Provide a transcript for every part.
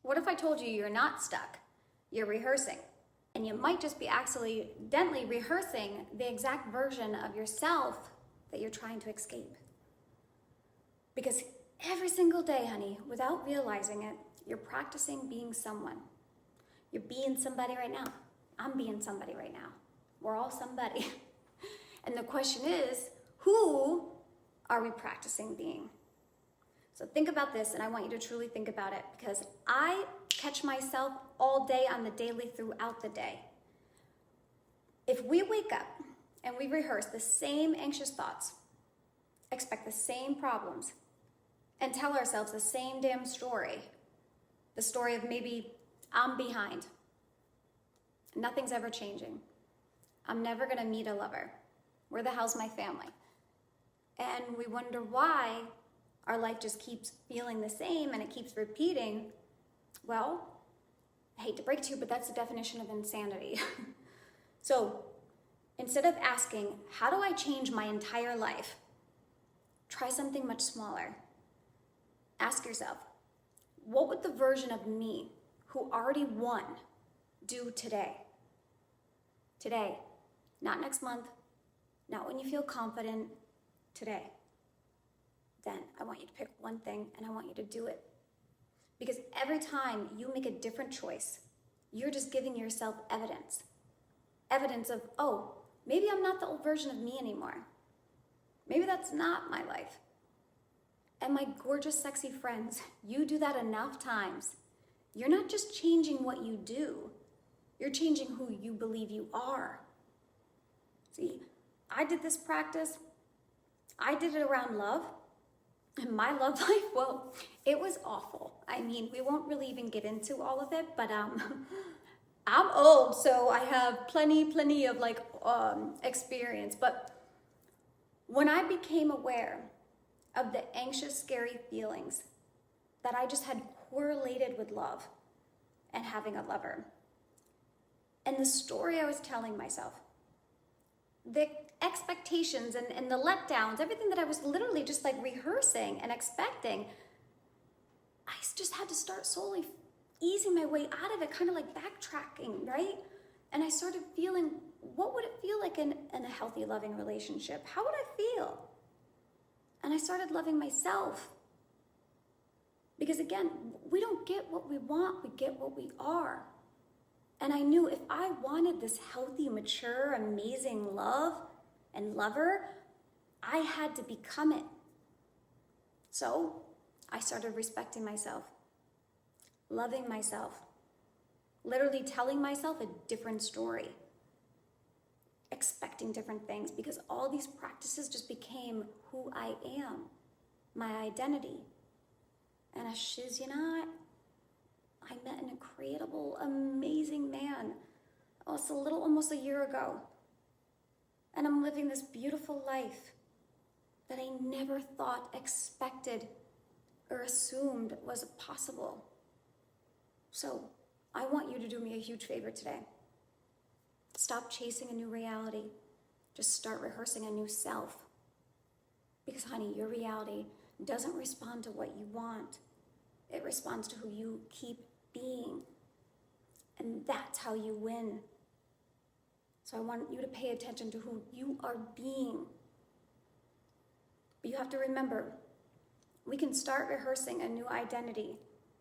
What if I told you you're not stuck? You're rehearsing. And you might just be accidentally rehearsing the exact version of yourself that you're trying to escape. Because every single day, honey, without realizing it, you're practicing being someone. You're being somebody right now. I'm being somebody right now. We're all somebody. And the question is, who are we practicing being? So think about this, and I want you to truly think about it, because I catch myself all day on the daily throughout the day. If we wake up and we rehearse the same anxious thoughts, expect the same problems, and tell ourselves the same damn story, the story of maybe I'm behind, nothing's ever changing, I'm never gonna meet a lover, where the hell's my family? And we wonder why our life just keeps feeling the same and it keeps repeating. Well, I hate to break to you, but that's the definition of insanity. So instead of asking, how do I change my entire life? Try something much smaller. Ask yourself, what would the version of me who already won do today? Today, not next month, not when you feel confident, today. Then I want you to pick one thing and I want you to do it. Because every time you make a different choice, you're just giving yourself evidence. Evidence of, oh, maybe I'm not the old version of me anymore. Maybe that's not my life. And my gorgeous, sexy friends, you do that enough times. You're not just changing what you do, you're changing who you believe you are. See, I did this practice. I did it around love. And my love life, well, it was awful. I mean, we won't really even get into all of it, but I'm old, so I have plenty of experience. But when I became aware of the anxious, scary feelings that I just had correlated with love and having a lover, and the story I was telling myself, the expectations and the letdowns, everything that I was literally just like rehearsing and expecting, I just had to start slowly easing my way out of it, kind of like backtracking, right? And I started feeling, what would it feel like in a healthy, loving relationship? How would I feel? And I started loving myself. Because again, we don't get what we want, we get what we are. And I knew if I wanted this healthy, mature, amazing love and lover, I had to become it. So I started respecting myself, loving myself, literally telling myself a different story, expecting different things, because all these practices just became who I am, my identity. And as shiz you not, I met an incredible, amazing man almost a year ago. And I'm living this beautiful life that I never thought, expected, or assumed was possible. So I want you to do me a huge favor today. Stop chasing a new reality. Just start rehearsing a new self. Because honey, your reality doesn't respond to what you want. It responds to who you keep being. And that's how you win. So I want you to pay attention to who you are being. But you have to remember, we can start rehearsing a new identity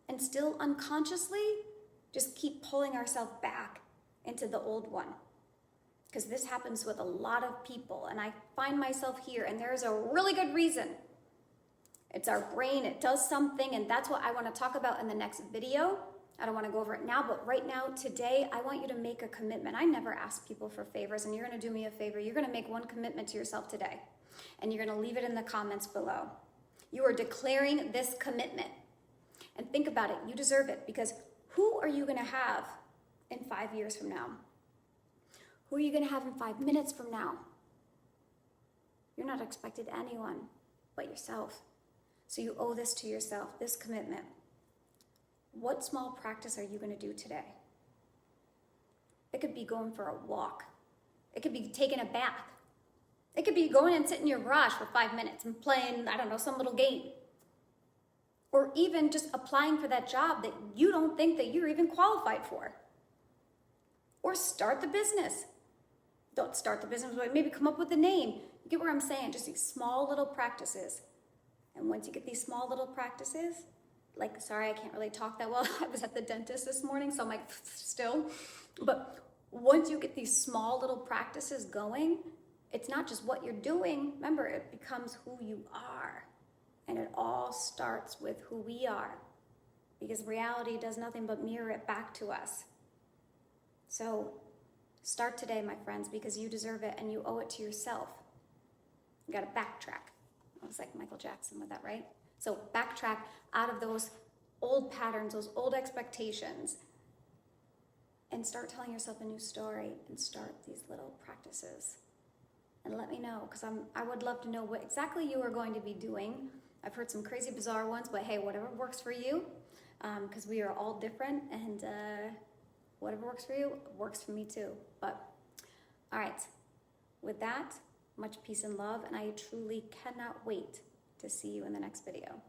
and still unconsciously just keep pulling ourselves back into the old one. Because this happens with a lot of people, and I find myself here, and there's a really good reason. It's our brain, it does something, and that's what I want to talk about in the next video. I don't want to go over it now, but right now, today, I want you to make a commitment. I never ask people for favors, and you're going to do me a favor. You're going to make one commitment to yourself today, and you're going to leave it in the comments below. You are declaring this commitment. And think about it. You deserve it, because who are you going to have in 5 years from now? Who are you going to have in 5 minutes from now? You're not expected anyone but yourself. So you owe this to yourself, this commitment. What small practice are you going to do today? It could be going for a walk. It could be taking a bath. It could be going and sitting in your garage for 5 minutes and playing, I don't know, some little game. or even just applying for that job that you don't think that you're even qualified for. Or start the business. Don't start the business, but maybe come up with a name. You get what I'm saying? Just these small little practices. And once you get these small little practices, like, sorry, I can't really talk that well. I was at the dentist this morning, so I'm like, still. But once you get these small little practices going, it's not just what you're doing. Remember, it becomes who you are. And it all starts with who we are, because reality does nothing but mirror it back to us. So start today, my friends, because you deserve it and you owe it to yourself. You got to backtrack. I was like Michael Jackson with that, right? So backtrack out of those old patterns, those old expectations, and start telling yourself a new story and start these little practices. And let me know, because I would love to know what exactly you are going to be doing. I've heard some crazy, bizarre ones, but hey, whatever works for you, because we are all different, and whatever works for you works for me too. But all right, with that, much peace and love, and I truly cannot wait to see you in the next video.